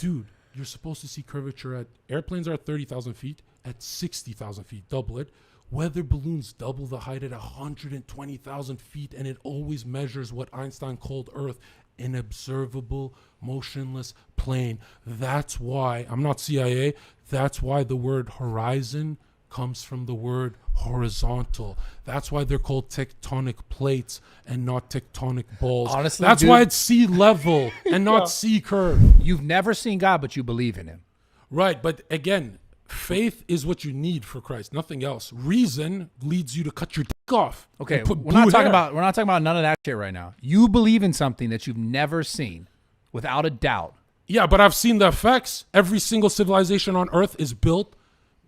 Dude, you're supposed to see curvature at airplanes are at 30,000 feet, at 60,000 feet, double it. Weather balloons double the height at 120,000 feet, and it always measures what Einstein called Earth an observable, motionless plane. That's why, I'm not CIA, that's why the word horizon comes from the word horizontal. That's why they're called tectonic plates and not tectonic balls. Honestly, that's why it's sea level and not sea curve. You've never seen God, but you believe in him. Right, but again, faith is what you need for Christ, nothing else. Reason leads you to cut your dick off. Okay, we're not talking about none of that shit right now. You believe in something that you've never seen, without a doubt. Yeah, but I've seen the effects. Every single civilization on Earth is built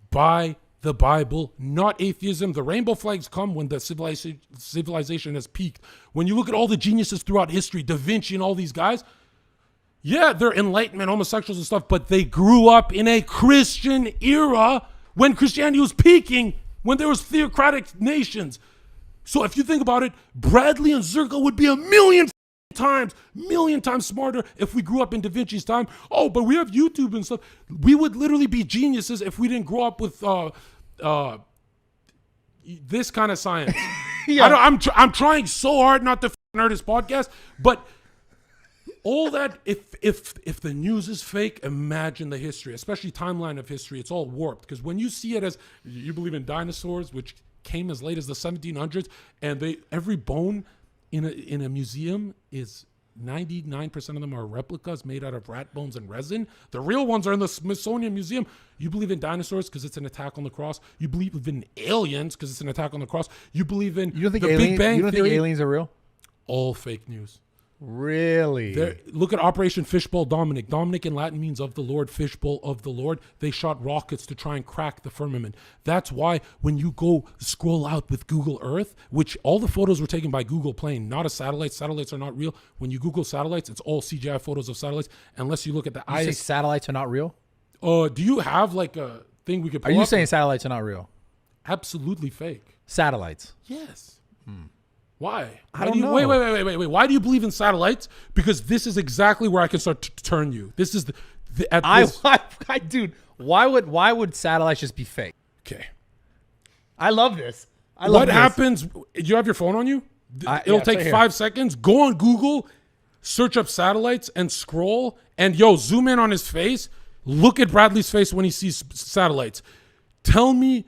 by the Bible, not atheism. The rainbow flags come when the civilization has peaked. When you look at all the geniuses throughout history, Da Vinci and all these guys, yeah, they're Enlightenment, homosexuals and stuff, but they grew up in a Christian era when Christianity was peaking, when there was theocratic nations. So if you think about it, Bradley and Zherka would be a million times smarter if we grew up in Da Vinci's time. Oh, but we have YouTube and stuff. We would literally be geniuses if we didn't grow up with this kind of science. Yeah. I'm trying so hard not to nerd this podcast, but all that, if the news is fake, imagine the history, especially timeline of history. It's all warped because when you see it as you believe in dinosaurs, which came as late as the 1700s, and every bone in a museum is 99% of them are replicas made out of rat bones and resin. The real ones are in the Smithsonian Museum. You believe in dinosaurs because it's an attack on the cross. You believe in aliens because it's an attack on the cross. You believe in the Big Bang You don't Theory. think aliens are real? All fake news. Really? Look at Operation Fishbowl Dominic. Dominic in Latin means of the Lord, fishbowl of the Lord. They shot rockets to try and crack the firmament. That's why when you go scroll out with Google Earth, which all the photos were taken by Google plane, not a satellite. Satellites are not real. When you Google satellites, it's all CGI photos of satellites, unless you look at the You say satellites are not real? Do you have like a thing we could pull Are you up? saying satellites are not real? Absolutely fake. Satellites. Yes. Why? I don't know. Wait. Why do you believe in satellites? Because this is exactly where I can start to turn you. This is dude, why would satellites just be fake? Okay. I love this. What happens? Do you have your phone on you? It'll take 5 seconds. Go on Google, search up satellites and scroll, and zoom in on his face. Look at Bradley's face when he sees satellites. Tell me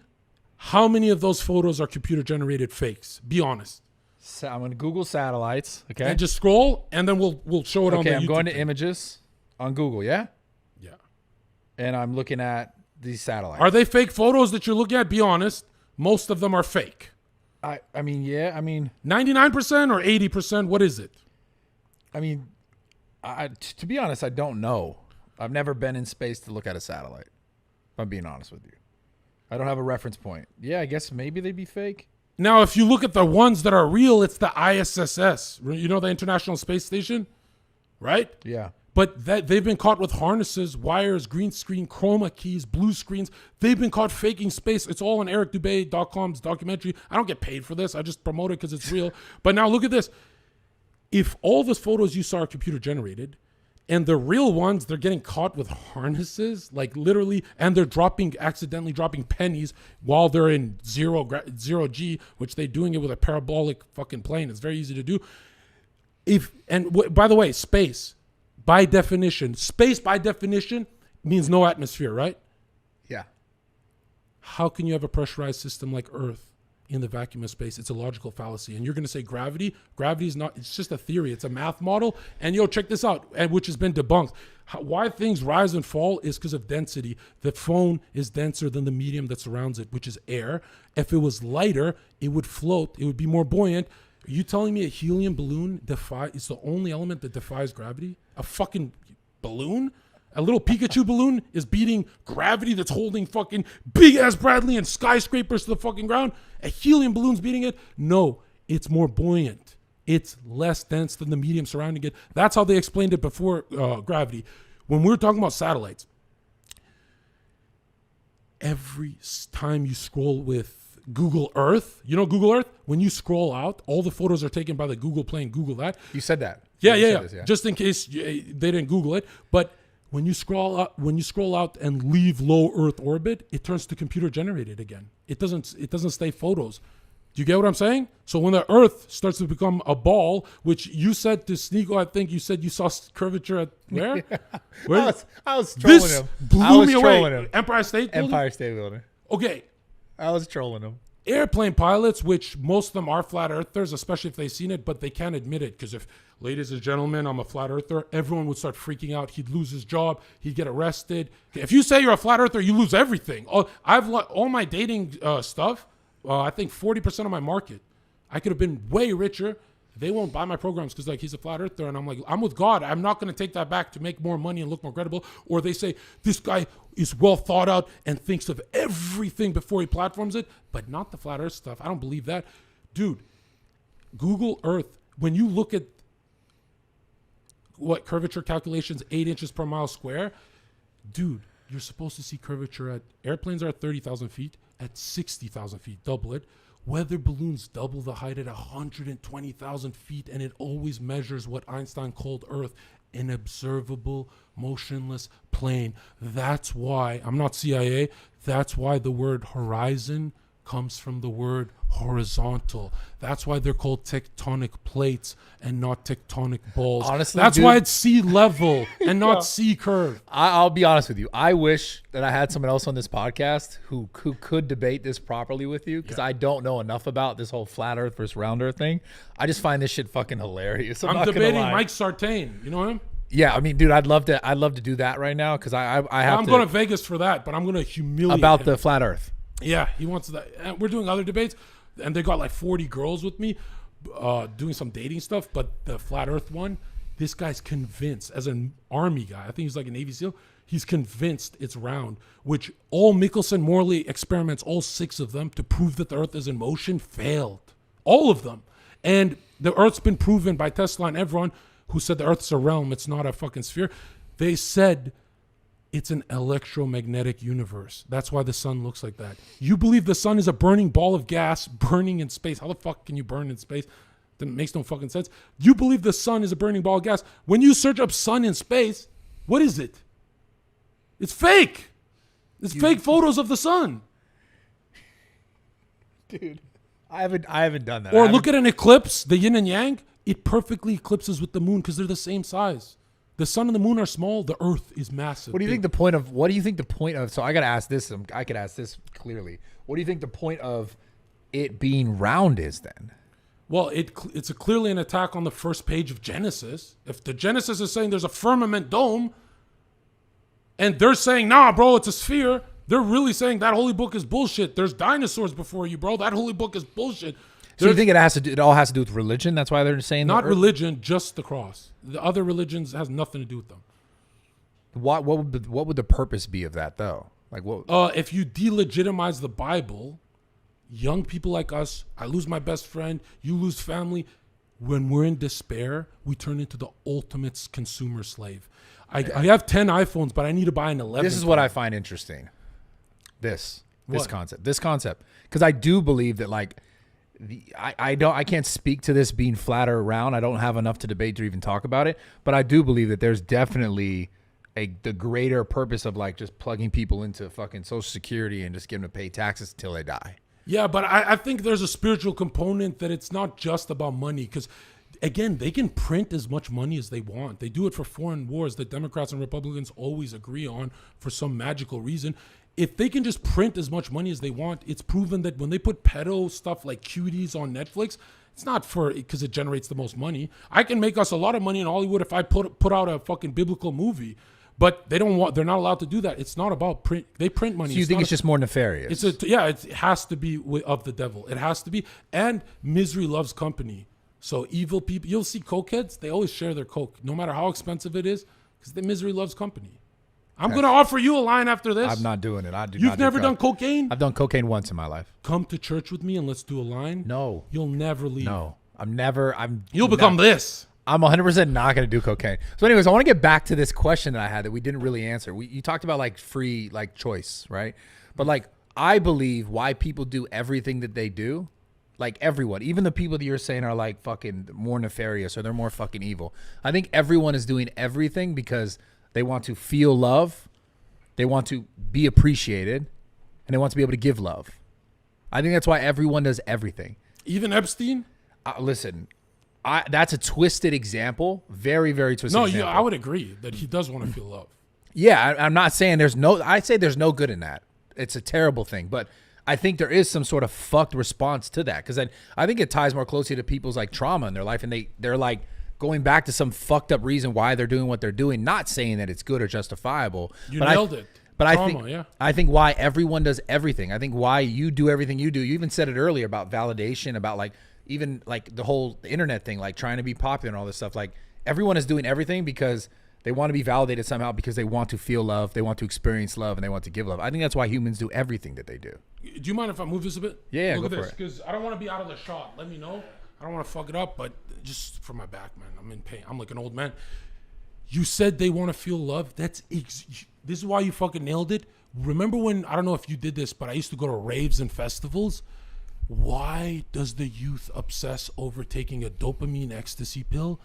how many of those photos are computer generated fakes. Be honest. So I'm going to Google satellites. Okay. And just scroll, and then we'll show it on the YouTube. Okay, I'm going to images on Google, yeah? Yeah. And I'm looking at these satellites. Are they fake photos that you're looking at? Be honest. Most of them are fake. I mean, yeah. I mean, 99% or 80%? What is it? I mean, to be honest, I don't know. I've never been in space to look at a satellite, if I'm being honest with you. I don't have a reference point. Yeah, I guess maybe they'd be fake. Now, if you look at the ones that are real, it's the ISS. You know, the International Space Station, right? Yeah. But they've been caught with harnesses, wires, green screen, chroma keys, blue screens. They've been caught faking space. It's all on ericdubay.com's documentary. I don't get paid for this. I just promote it because it's real. But now look at this. If all the photos you saw are computer generated, and the real ones, they're getting caught with harnesses, like literally, and they're accidentally dropping pennies while they're in zero G, which they're doing it with a parabolic fucking plane. It's very easy to do. By the way, space by definition means no atmosphere, right? Yeah. How can you have a pressurized system like Earth in the vacuum of space? It's a logical fallacy. And you're going to say gravity is not, it's just a theory. It's a math model. And check this out, which has been debunked. Why things rise and fall is because of density. The phone is denser than the medium that surrounds it, which is air. If it was lighter, it would float. It would be more buoyant. Are you telling me a helium balloon is the only element that defies gravity? A fucking balloon? A little Pikachu balloon is beating gravity that's holding fucking big-ass Bradley and skyscrapers to the fucking ground? A helium balloon's beating it? No, it's more buoyant. It's less dense than the medium surrounding it. That's how they explained it before gravity. When we were talking about satellites, every time you scroll with Google Earth, you know Google Earth? When you scroll out, all the photos are taken by the Google plane. Google that. You said that. Yeah. Just in case they didn't Google it. But When you scroll out and leave low Earth orbit, it turns to computer generated again. It doesn't stay photos. Do you get what I'm saying? So when the Earth starts to become a ball, which you said to Sneeko, I think you said you saw curvature at where? Where? I was trolling This him. blew me away. Him. Empire State Building? Empire State Building. Okay. I was trolling him. Airplane pilots, which most of them are flat earthers, especially if they've seen it, but they can't admit it because if, ladies and gentlemen, I'm a flat earther, everyone would start freaking out. He'd lose his job. He'd get arrested. If you say you're a flat earther, you lose everything. All my dating stuff, I think 40% of my market. I could have been way richer. They won't buy my programs because like he's a flat earther, and I'm like, I'm with God. I'm not going to take that back to make more money and look more credible. Or they say this guy is well thought out and thinks of everything before he platforms it, but not the flat Earth stuff. I don't believe that, dude. Google Earth. When you look at what curvature calculations, 8 inches per mile square, dude, you're supposed to see curvature at airplanes are at 30,000 feet, at 60,000 feet, double it. Weather balloons double the height at 120,000 feet, and it always measures what Einstein called Earth an observable, motionless plane. That's why, I'm not CIA, that's why the word horizon comes from the word horizontal. That's why they're called tectonic plates and not tectonic balls. Honestly, that's dude, why it's sea level and not sea curve. I'll be honest with you. I wish that I had someone else on this podcast who could debate this properly with you, because I don't know enough about this whole flat Earth versus round Earth thing. I just find this shit fucking hilarious. I'm debating Mike Sartain. You know him? Yeah, I mean, dude, I'd love to do that right now, because I have I'm going to Vegas for that, but I'm going to humiliate about him. The flat Earth. Yeah, he wants that. And we're doing other debates, and they got like 40 girls with me doing some dating stuff. But the flat Earth one, this guy's convinced, as an army guy, I think he's like a Navy SEAL, he's convinced it's round, which all Michelson Morley experiments, all 6 of them, to prove that the Earth is in motion, failed. All of them. And the Earth's been proven by Tesla and everyone who said the Earth's a realm, it's not a fucking sphere. They said it's an electromagnetic universe. That's why the sun looks like that. You believe the sun is a burning ball of gas burning in space. How the fuck can you burn in space? That makes no fucking sense. You believe the sun is a burning ball of gas. When you search up sun in space, what is it? It's fake. It's fake photos of the sun. Dude, I haven't done that. Or look at an eclipse, the yin and yang. It perfectly eclipses with the moon because they're the same size. The sun and the moon are small. The Earth is massive. What do you think the point of? So I gotta ask this. I could ask this clearly. What do you think the point of it being round is then? Well, it's clearly an attack on the first page of Genesis. If the Genesis is saying there's a firmament dome, and they're saying, nah, bro, it's a sphere, they're really saying that holy book is bullshit. There's dinosaurs before you, bro. That holy book is bullshit. So you think it all has to do with religion? That's why they're saying not religion, just the cross. The other religions has nothing to do with them. What would the purpose be of that though? Like what? If you delegitimize the Bible, young people like us, I lose my best friend, you lose family. When we're in despair, we turn into the ultimate consumer slave. I have 10 iPhones, but I need to buy an 11. This is what I find interesting. This concept, because I do believe that like. I can't speak to this being flat or round. I don't have enough to debate to even talk about it, but I do believe that there's definitely the greater purpose of like just plugging people into fucking Social Security and just getting them to pay taxes until they die. Yeah, but I think there's a spiritual component that it's not just about money, because again, they can print as much money as they want. They do it for foreign wars that Democrats and Republicans always agree on for some magical reason. If they can just print as much money as they want, it's proven that when they put pedo stuff like Cuties on Netflix, it's not because it generates the most money. I can make us a lot of money in Hollywood if I put out a fucking biblical movie, but they're not allowed to do that. It's not about print. They print money. So you think it's just more nefarious? It has to be of the devil. It has to be. And misery loves company. So evil people, you'll see cokeheads, they always share their coke, no matter how expensive it is, because the misery loves company. I'm going to offer you a line after this. I'm not doing it. You've never done cocaine? I've done cocaine once in my life. Come to church with me and let's do a line. No. You'll never leave. No. You'll become this. I'm 100% not going to do cocaine. So anyways, I want to get back to this question that I had that we didn't really answer. You talked about like free like choice, right? But like I believe why people do everything that they do, like everyone, even the people that you're saying are like fucking more nefarious or they're more fucking evil. I think everyone is doing everything because They want to feel love. They want to be appreciated, and they want to be able to give love. I think that's why everyone does everything. Even Epstein? Listen, that's a twisted example. Very, very twisted example. I would agree that he does want to feel love. Yeah, I'm not saying I say there's no good in that. It's a terrible thing. But I think there is some sort of fucked response to that. Because I think it ties more closely to people's like trauma in their life. And they're like going back to some fucked up reason why they're doing what they're doing. Not saying that it's good or justifiable. You nailed it. But Trauma, I think why everyone does everything. I think why you do everything you do. You even said it earlier about validation, about like even like the whole internet thing, like trying to be popular and all this stuff. Like everyone is doing everything because they want to be validated somehow, because they want to feel love, they want to experience love, and they want to give love. I think that's why humans do everything that they do. Do you mind if I move this a bit? Yeah, Look go at for this, it. because I don't want to be out of the shot. Let me know. I don't want to fuck it up, but just for my back, man, I'm in pain. I'm like an old man. You said they want to feel love. This is why you fucking nailed it. Remember when, I don't know if you did this, but I used to go to raves and festivals. Why does the youth obsess over taking a dopamine ecstasy pill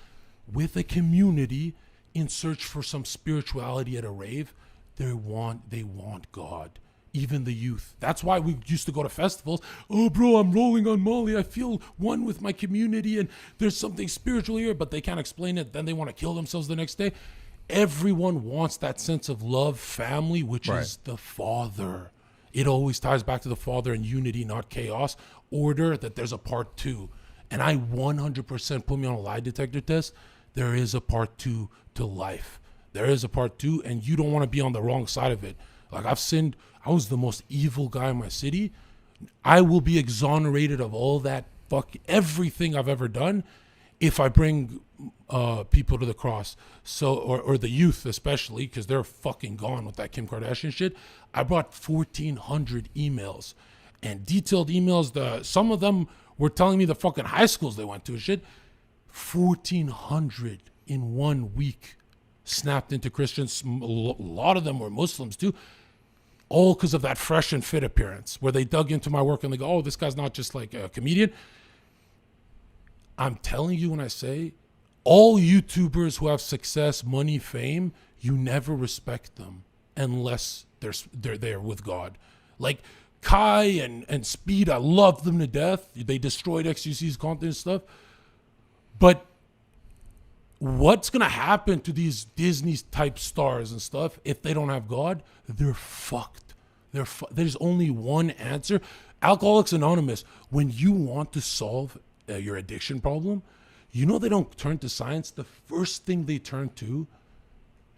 with a community in search for some spirituality at a rave? They want God. Even the youth. That's why we used to go to festivals. Oh, bro, I'm rolling on Molly. I feel one with my community and there's something spiritual here, but they can't explain it. Then they want to kill themselves the next day. Everyone wants that sense of love, family, which is the Father. It always ties back to the Father and unity, not chaos. Order, that there's a part 2. And I 100% put me on a lie detector test. There is a part 2 to life. There is a part 2, and you don't want to be on the wrong side of it. Like I've sinned. I was the most evil guy in my city. I will be exonerated of all that everything I've ever done if I bring people to the cross. So, or the youth especially, because they're fucking gone with that Kim Kardashian shit. I brought 1,400 emails and detailed emails. Some of them were telling me the fucking high schools they went to and shit. 1,400 in 1 week snapped into Christians. A lot of them were Muslims too. All because of that fresh and fit appearance, where they dug into my work and they go, oh, this guy's not just like a comedian. I'm telling you when I say all YouTubers who have success, money, fame, you never respect them unless they're there with God. Like Kai and Speed, I love them to death. They destroyed XUC's content and stuff. But what's going to happen to these Disney type stars and stuff if they don't have God? They're fucked. There's only one answer. Alcoholics Anonymous, when you want to solve your addiction problem, you know they don't turn to science. The first thing they turn to,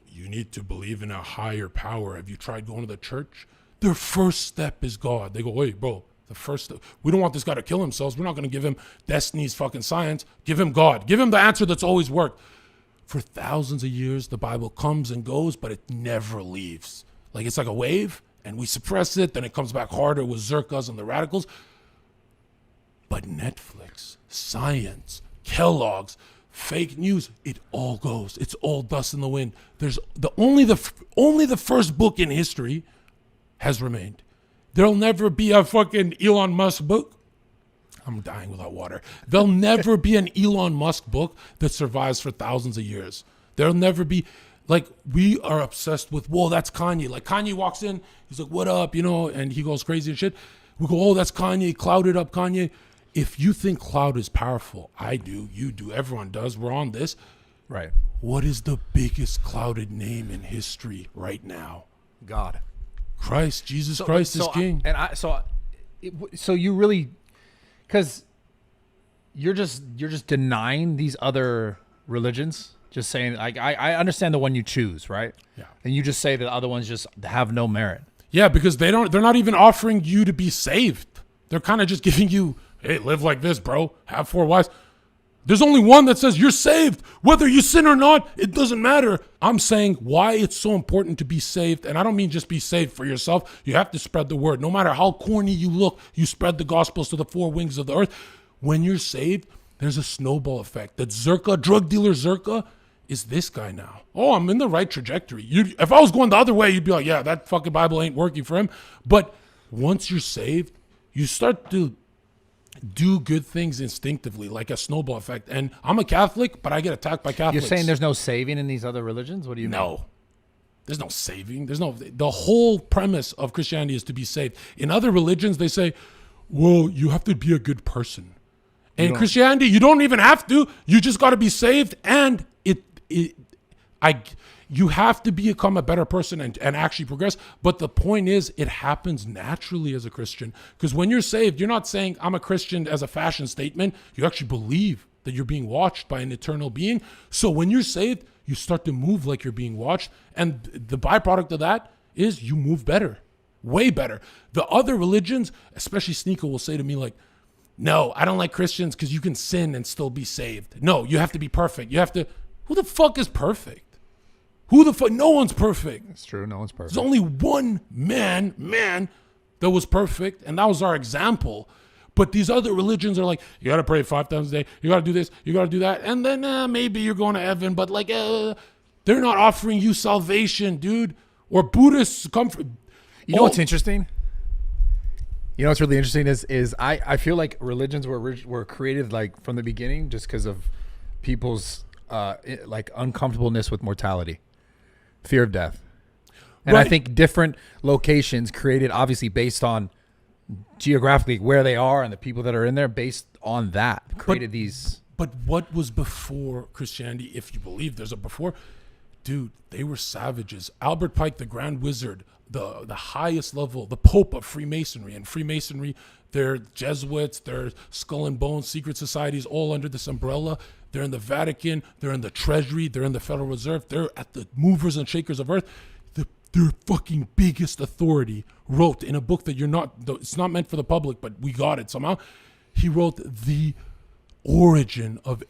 you need to believe in a higher power. Have you tried going to the church? Their first step is God. They go, wait, bro, the first step. We don't want this guy to kill himself. We're not going to give him Destiny's fucking science. Give him God. Give him the answer that's always worked. For thousands of years, the Bible comes and goes, but it never leaves. Like it's like a wave, and we suppress it, then it comes back harder with Zherkas and the radicals. But Netflix, science, Kellogg's, fake news, it all goes. It's all dust in the wind. There's only the first book in history has remained. There'll never be a fucking Elon Musk book. I'm dying without water. There'll never be an Elon Musk book that survives for thousands of years. There'll never be, like, we are obsessed with, whoa, that's Kanye. Like, Kanye walks in, he's like, what up, and he goes crazy and shit. We go, oh, that's Kanye, clouded up Kanye. If you think cloud is powerful, I do, you do, everyone does, we're on this. Right. What is the biggest clouded name in history right now? God. Christ. Jesus Christ is king. So you really, because you're just denying these other religions, just saying, like, I understand the one you choose, right? Yeah. And you just say that the other ones just have no merit. Yeah, because they're not even offering you to be saved. They're kind of just giving you, hey, live like this, bro. Have 4 wives. There's only one that says you're saved. Whether you sin or not, it doesn't matter. I'm saying why it's so important to be saved. And I don't mean just be saved for yourself. You have to spread the word. No matter how corny you look, you spread the gospels to the 4 wings of the earth. When you're saved, there's a snowball effect. That Zherka, drug dealer Zherka, is this guy now. Oh, I'm in the right trajectory. If I was going the other way, you'd be like, yeah, that fucking Bible ain't working for him. But once you're saved, you start to do good things instinctively, like a snowball effect. And I'm a Catholic, but I get attacked by Catholics. You're saying there's no saving in these other religions? What do you mean? There's no saving. The whole premise of Christianity is to be saved. In other religions, they say, well, you have to be a good person. In Christianity, you don't even have to. You just got to be saved, and you have to become a better person and actually progress. But the point is, it happens naturally as a Christian. Because when you're saved, you're not saying, I'm a Christian as a fashion statement. You actually believe that you're being watched by an eternal being. So when you're saved, you start to move like you're being watched. And the byproduct of that is you move better, way better. The other religions, especially Sneeko, will say to me like, no, I don't like Christians because you can sin and still be saved. No, you have to be perfect. You have to, who the fuck is perfect? No one's perfect. It's true. No one's perfect. There's only one man that was perfect, and that was our example. But these other religions are like, you got to pray 5 times a day. You got to do this. You got to do that. And then maybe you're going to heaven. But like, they're not offering you salvation, dude. Or Buddhists come from. You know what's interesting? You know what's really interesting is I feel like religions were created like from the beginning just because of people's like uncomfortableness with mortality, fear of death. And Right. I think different locations created obviously based on geographically where they are and the people that are in there based on that created these. But what was before Christianity, if you believe there's a before? Dude, they were savages. Albert Pike, the Grand Wizard, the highest level, the Pope of Freemasonry. And Freemasonry, they're Jesuits, they're Skull and Bones, secret societies, all under this umbrella. They're in the Vatican, they're in the Treasury, they're in the Federal Reserve, they're at the movers and shakers of earth. Their fucking biggest authority wrote in a book that it's not meant for the public, but we got it somehow. He wrote the origin of